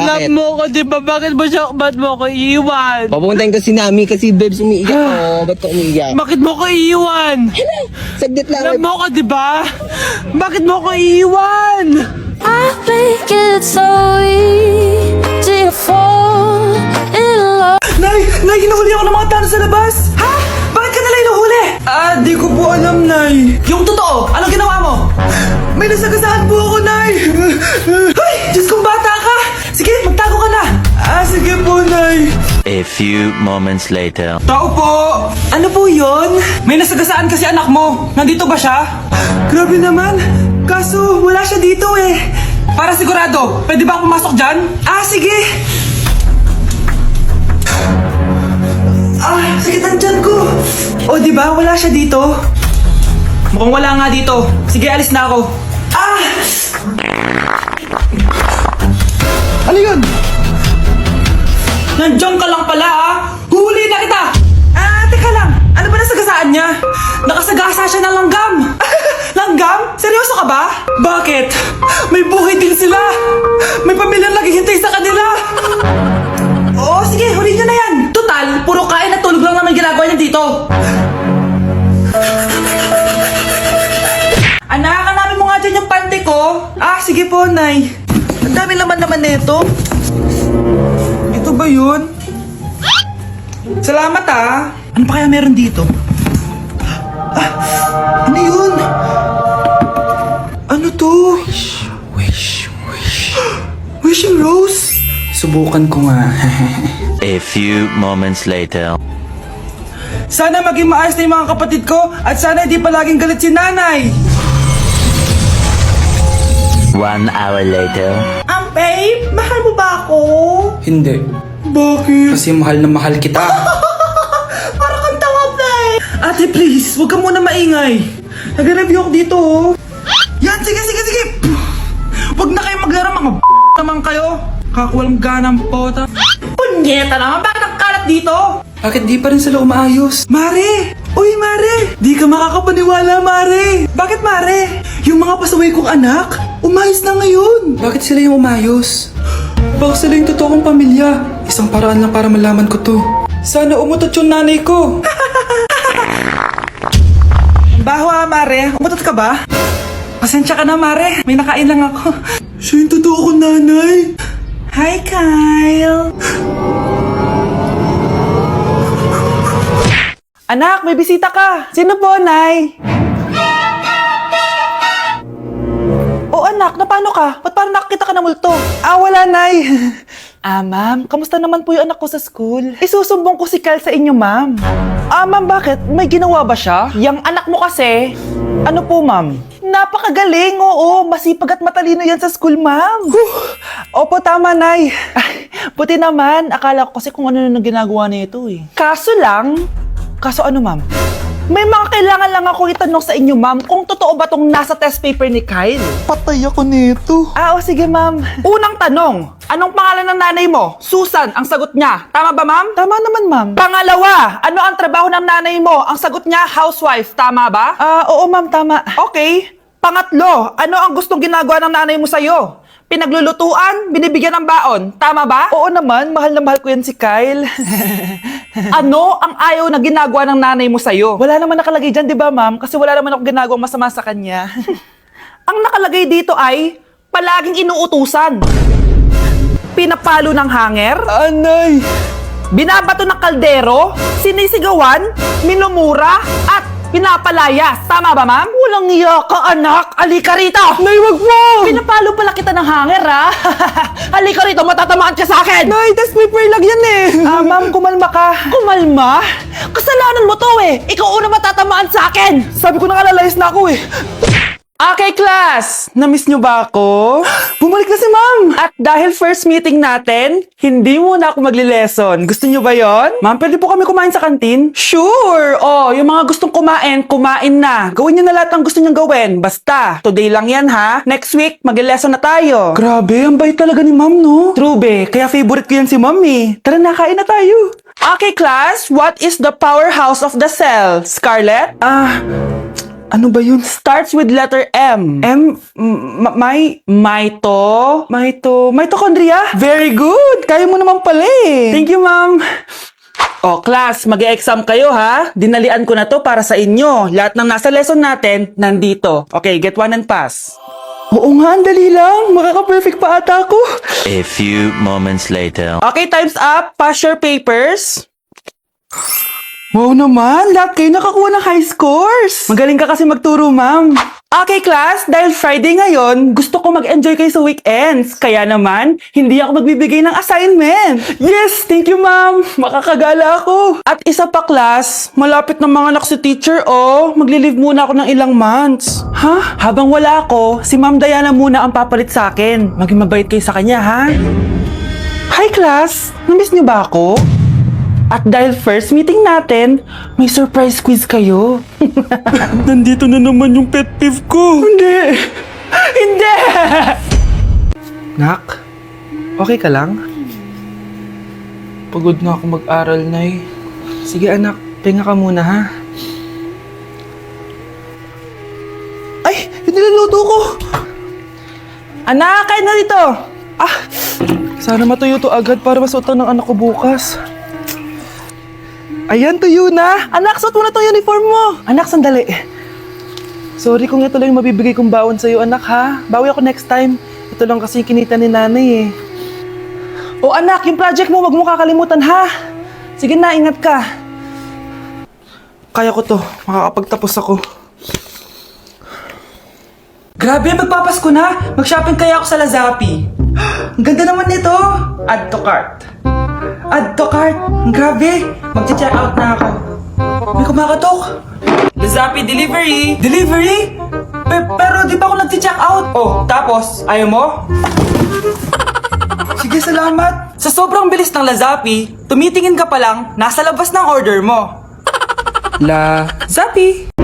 Love mo ko, di ba? Bakit mo ko iiwan? Papuntahin ko si Nami kasi babes umiiyak ko. Ba't ka umiiyak? Bakit mo ko iiwan? Saglit lang. Love mo ko, di ba? Bakit mo ko iiwan? I think it's so easy to fall in love. Nay, hinahuli ako ng mga tao sa labas. Ha? Bakit ka nila hinuhuli? Di ko po alam, Nay. Yung totoo, anong ginawa mo? May nasagasaan po ako, Nay. Ay, Diyos kong bata ka. Sige, magtago ka na. Sige po, Nay. A few moments later. Tao po! Ano po yon? May nasagasaan kasi anak mo. Nandito ba siya? Grabe naman. Kaso, wala siya dito eh. Para sigurado, pwede ba ako pumasok dyan? Sige. Sakit ang tiyan ko. O, di ba? Wala siya dito. Mukhang wala nga dito. Sige, alis na ako. Ano yun? Nandiyan ka lang pala, ha? Huli na kita! Teka lang. Ano ba nasagasaan niya? Nakasagasa siya ng langgam. Langgam? Seryoso ka ba? Bakit? May buhay din sila. May pamilyang naghihintay sa kanila. Oo, sige. Huli niyo na yan. Total, puro kain at tulog lang naman ginagawa niya dito. Anak, hanapin mo nga dyan yung pante ko. Sige po, Nay. Ang dami naman nito. Ito ba yun? Salamat, Ano pa kaya meron dito? Ano yun? Ano to? Wishing Rose? Subukan ko nga. A few moments later. Sana maging maayos na yung mga kapatid ko at sana hindi palaging galit si nanay. 1 hour later. Babe, mahal mo ba ako? Hindi. Bakit? Kasi mahal na mahal kita. Parang kang tawa, babe. Ate, please, huwag ka muna maingay. Nag-review ako dito, Yan, sige. Huwag na kayo maglaro, mga naman kayo. Kakawalang ganang pota. Punyeta naman, bakit ang kalat dito? Bakit di pa rin sila umaayos? Mare! Uy, Mare! Di ka makakapaniwala, Mare! Bakit, Mare? Yung mga pasaway kong anak, umayos na ngayon! Bakit sila yung umayos? Baka sila yung totoo kong pamilya. Isang paraan lang para malaman ko to. Sana umutot yung nanay ko. Baho, Mare. Umutot ka ba? Pasensya ka na, Mare. May nakain lang ako. Siya yung totoo kong nanay. Hi, Kyle! Anak, may bisita ka. Sino po, Nay? Anak, na paano ka? Ba't parang nakakita ka ng multo? Wala, Nay. Ma'am, kamusta naman po yung anak ko sa school? Isusumbong ko si Kyle sa inyo, ma'am. Ma'am, bakit? May ginawa ba siya? Yang anak mo kasi. Ano po, ma'am? Napakagaling, oo. Masipag at matalino yan sa school, ma'am. Opo, tama, Nay. Buti naman. Akala ko kasi kung ano nang ginagawa nito eh. Kaso ano, ma'am? May mga kailangan lang ako itanong sa inyo, ma'am, kung totoo ba tong nasa test paper ni Kyle? Patay ako nito. Sige, ma'am. Unang tanong, anong pangalan ng nanay mo? Susan, ang sagot niya. Tama ba, ma'am? Tama naman, ma'am. Pangalawa, ano ang trabaho ng nanay mo? Ang sagot niya, housewife. Tama ba? Oo, ma'am, tama. Okay. Pangatlo, ano ang gustong ginagawa ng nanay mo sa'yo? Pinaglulutuan, binibigyan ng baon. Tama ba? Oo naman, mahal na mahal ko yan si Kyle. Ano ang ayaw na ginagawa ng nanay mo sa'yo? Wala naman nakalagay dyan, di ba, ma'am? Kasi wala naman ako ginagawang masama sa kanya. Ang nakalagay dito ay palaging inuutusan. Pinapalo ng hanger. Anay! Binabato ng kaldero. Sinisigawan. Minumura. At pinapalayas. Tama ba, ma'am? Walang iya ka, anak. Halika rito. Nay, wag mo! Pinapalo pala kita ng hanger, ha? Halika rito, matatamaan ka sa akin. Nay, test paper lang yan eh. Ma'am, kumalma ka. Kumalma? Kasalanan mo to eh. Ikaw una matatamaan sa akin. Sabi ko na kalalayas na ako eh. Okay, class! Na-miss nyo ba ako? Bumalik na si ma'am! At dahil first meeting natin, hindi muna ako magli-lesson. Gusto nyo ba yon? Ma'am, pwede po kami kumain sa kantin? Sure! Yung mga gustong kumain, kumain na. Gawin nyo na lahat ng gusto nyo gawin. Basta, today lang yan ha. Next week, magli-lesson na tayo. Grabe, ang bait talaga ni ma'am, no? True be, kaya favorite ko yan si ma'am eh. Tara na, kain na tayo. Okay, class, what is the powerhouse of the cell? Scarlett? Ano ba yun? Starts with letter M. Mitochondria? Very good! Kaya mo naman pala eh. Thank you, ma'am. Oh, class, mag-e-exam kayo ha. Dinalian ko na to para sa inyo. Lahat ng nasa lesson natin, nandito. Okay, get one and pass. Oo nga, ang dali lang. Makaka-perfect pa ata ako. A few moments later. Okay, time's up. Pass your papers. Wow naman, lahat kayo nakakuha ng high scores. Magaling ka kasi magturo, ma'am. Okay, class, dahil Friday ngayon, gusto ko mag-enjoy kayo sa weekends. Kaya naman, hindi ako magbibigay ng assignment. Yes, thank you ma'am. Makakagala ako. At isa pa, class, malapit na mga anak si teacher, oh. Magli-leave muna ako ng ilang months. Ha? Habang wala ako, si Ma'am Diana muna ang papalit sa akin. Maging mabait kayo sa kanya, ha? Hi class, namiss niyo ba ako? At dahil first meeting natin, may surprise quiz kayo. Nandito na naman yung pet peeve ko. Hindi. Hindi! Nak, okay ka lang? Pagod na ako mag-aral, Nay. Sige anak, pinga ka muna ha. Ay, yung niluluto ko! Anak, kain na dito! Ah, sana matuyo to agad para masuotan ng anak ko bukas. Ayan, tuyo na! Anak, suot mo na tong uniform mo! Anak, sandali. Sorry kung ito lang yung mabibigay kong baon sa'yo, anak ha. Bawi ako next time. Ito lang kasi yung kinita ni nanay eh. O anak, yung project mo, wag mo kakalimutan, ha? Sige na, ingat ka. Kaya ko to. Makakapagtapos ako. Grabe, magpapasko na! Mag-shopping kaya ako sa Lazapi. Ang ganda naman nito! Add to cart. Add to cart! Grabe! Mag-check out na ako. May kumakatok! Lazapi delivery! Delivery? Pero di pa ako nag-check out! Oh, tapos, ayaw mo? Sige, salamat! Sa sobrang bilis ng Lazapi, tumitingin ka pa lang, nasa labas ng order mo. Lazapi!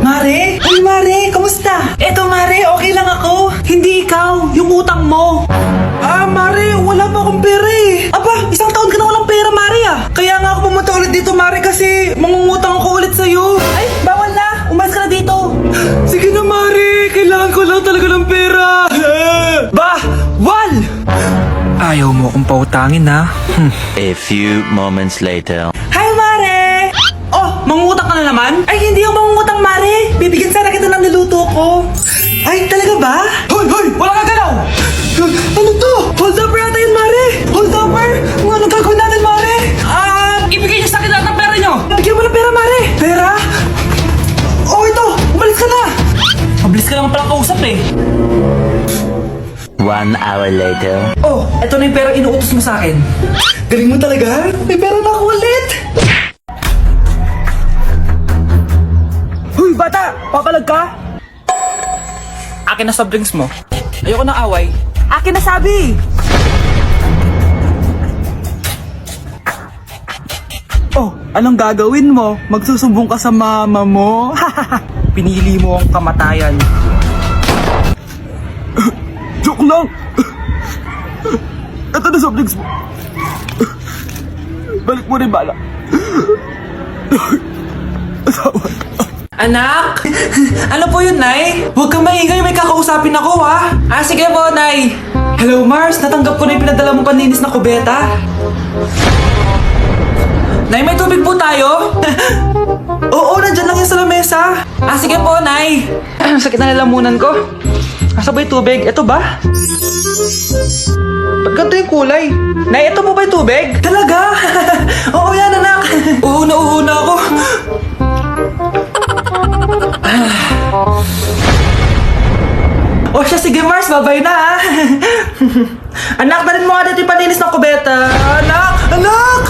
Mare? Ay, Mare! Kamusta? Eto, Mare, okay lang ako. Hindi ikaw, yung utang mo. Ah, Mare, wala pa akong pera eh. Aba, isang taon ka na walang pera, Mare ah. Kaya nga ako pumunta ulit dito, Mare, kasi mangungutang ako ulit sa'yo. Ay, bawal na. Umalis ka na dito. Sige na, Mare. Kailangan ko lang talaga ng pera. Wal! Ayaw mo akong pautangin, ha? A few moments later. Hi, Mare! Oh, mangungutang ka na naman? Ay, hindi ako mangungutang, Mare. Bibigyan sana kita ng niluto ko. Ay, talaga ba? Hoy, hoy! Wala ka galaw! Ano to? Hold up yata yun, Mare! Hold upper! Anong gagawin natin, Mare? Ibigay niyo sa akin lahat ng pera niyo. Bigyan mo ng pera, Mare! Pera? Oh, ito! Umalis ka na! Mabilis ka naman palang kausap eh. 1 hour later. Oh, eto na yung pera inuutos mo sa akin. Galing mo talaga? May pera na ako ulit! Huy, bata! Papalag ka? Akin na soft drinks mo. Ayoko ng away. Akin na sabi! Oh, anong gagawin mo? Magsusumbong ka sa mama mo? Pinili mo ang kamatayan. Joke lang! Ito na soft drinks mo. Balik mo rin bala. Asawa. Anak! Ano po yun, Nay? Huwag kang maingay, may kakausapin ako, ha? Sige po, Nay. Hello, Mars. Natanggap ko na yung pinadala mong panlinis na kubeta. Nay, may tubig po tayo? Oo, nandyan lang yan sa lamesa. Sige po, Nay. Sakit na lalamunan ko. Asa ba yung tubig? Ito ba? Ba't ganito yung kulay? Nay, ito po ba yung tubig? Talaga? Oo yan, anak. Uho na ako. O siya, sige Mars, babay na ha. Anak, dalhin mo nga dito yung panlinis ng kubeta. Anak! Anak!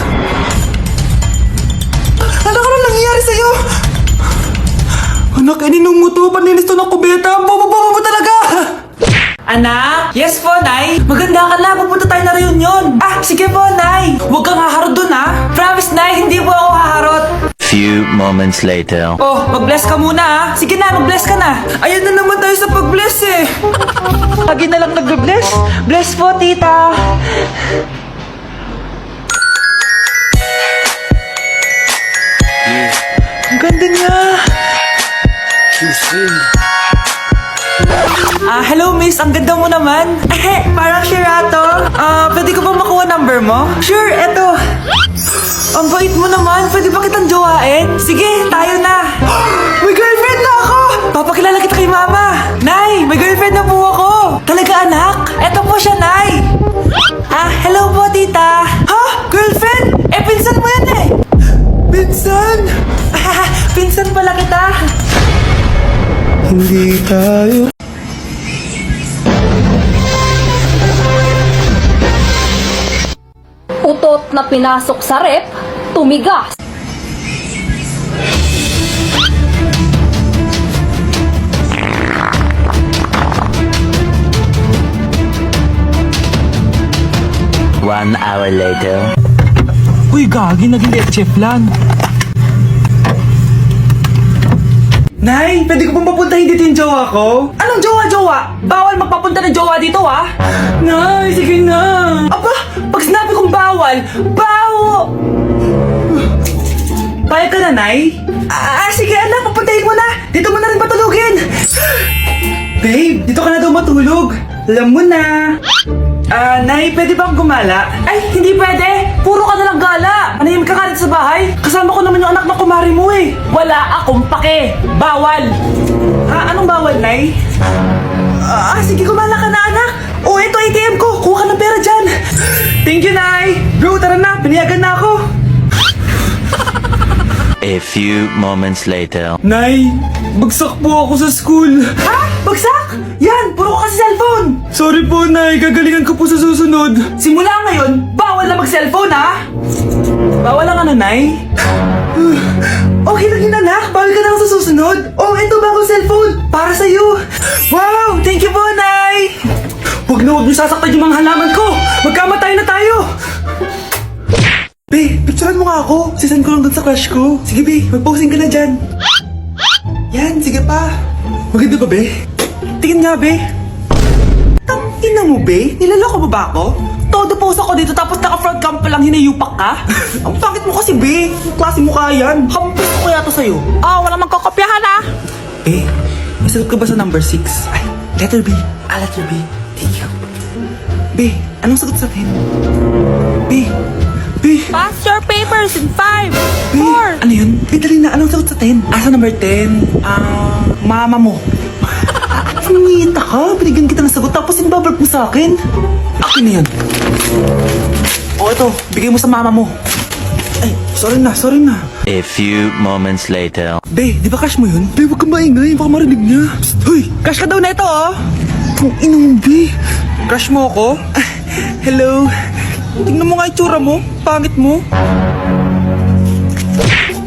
Anak, ano nangyayari sa'yo? Anak, ininom mo to. Paninis to ng kubeta. Ang bobo-bobo mo talaga. Anak? Yes po, Nay. Maganda ka na. Pupunta tayo na reunion. Sige po, Nay. Huwag kang haharot dun, ha? Promise, Nay. Hindi po ako haharot. Few moments later. Oh, mag-bless ka muna, ha? Sige na, mag-bless ka na. Ayan na naman tayo sa pag-bless eh. Lagi na lang nag-bless. Bless po, tita. Ang ganda niya. Hello, miss. Ang ganda mo naman. Parang Sherato. Pwede ko ba makuha number mo? Sure, eto. Ang bait mo naman. Pwede ba kitang jowain? Sige, tayo na. May girlfriend na ako! Papakilala kita kay mama. Nay, may girlfriend na po ako. Talaga, anak? Eto po siya, Nay. Hello po, tita. Ha? Girlfriend? Pinsan mo yan eh. Pinsan? Pinsan pala kita. Hindi tayo. Utot na pinasok sa rep, tumigas. One hour later. Uy, gagi, naging leche flan. Nay, pwede ko bang papuntahin dito yung jowa ko? Anong jowa-jowa? Bawal magpapunta ng jowa dito, ha? Nay, sige na. Aba, pag sinabi kong bawal, bawo! Payag ka na, Nay? Sige anak, papuntahin mo na. Dito mo na rin patulugin. Babe, dito ka na daw matulog. Alam mo na. Nay, pwede bang gumala? Ay, hindi pwede. Puro ka na lang gala. Manahimik ka dito sa bahay. Kasama ko naman yung anak na kumari mo eh. Wala akong pake. Bawal. Anong bawal, Nay? Sige, gumala ka na, anak. Ito ATM ko. Kuha ka ng pera dyan. Thank you, Nay. Bro, tara na. Piniyagan na ako. A few moments later. Nay, bagsak po ako sa school. Bagsak? Yan, puro ka kasi cellphone. Sorry po, Nay. Gagalingan ko po sa susunod. Simula ngayon, bawal na mag-cellphone, ha? Bawal lang ano, Nay? Okay lang yun, anak. Bawal ka na lang sa susunod. Ito bagong cellphone. Para sa'yo. Wow, thank you po, Nay. Huwag niyo sasaktan yung mga halaman ko. Magkamatay na tayo. Be, picturean mo nga ako. Sisend ko lang dun sa crush ko. Sige, Be. Mag-posing ka na dyan. Yan, sige pa. Maganda ba, Be? Tingin nga, Be. Ina mo, Be? Nilaloko mo ba ako? Todo post ako dito tapos naka-front cam pa lang hinayupak ka? Ang pangit mo kasi, Be. Ang klase mo kaya yan. Hampis ko kaya to sa'yo. Walang magkakopyahan, ha? Be, nasagot ka ba sa number 6? Ay, letter B. Letter B. Thank you. Be, anong sagot sa 10? Be, Pass your papers in 5, Be, ano yun? Be, dali na. Anong sagot sa 10? Sa number 10? Mama mo. Singita ka. Binigyan kita ng sagot tapos inbabalik mo sa akin. Akin na yan. Ito. Bigay mo sa mama mo. Ay, sorry na. A few moments later. Be, di ba crush mo yun? Be, huwag kang maingay. Baka marinig niya. Psst, hoy! Crush ka daw na ito, oh! Ang inong, Be. Crush mo ako? Hello? Tingnan mo nga itsura mo. Pangit mo.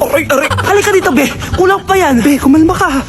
Aray! Halika dito, Be. Kulang pa yan. Be, kumalma ka.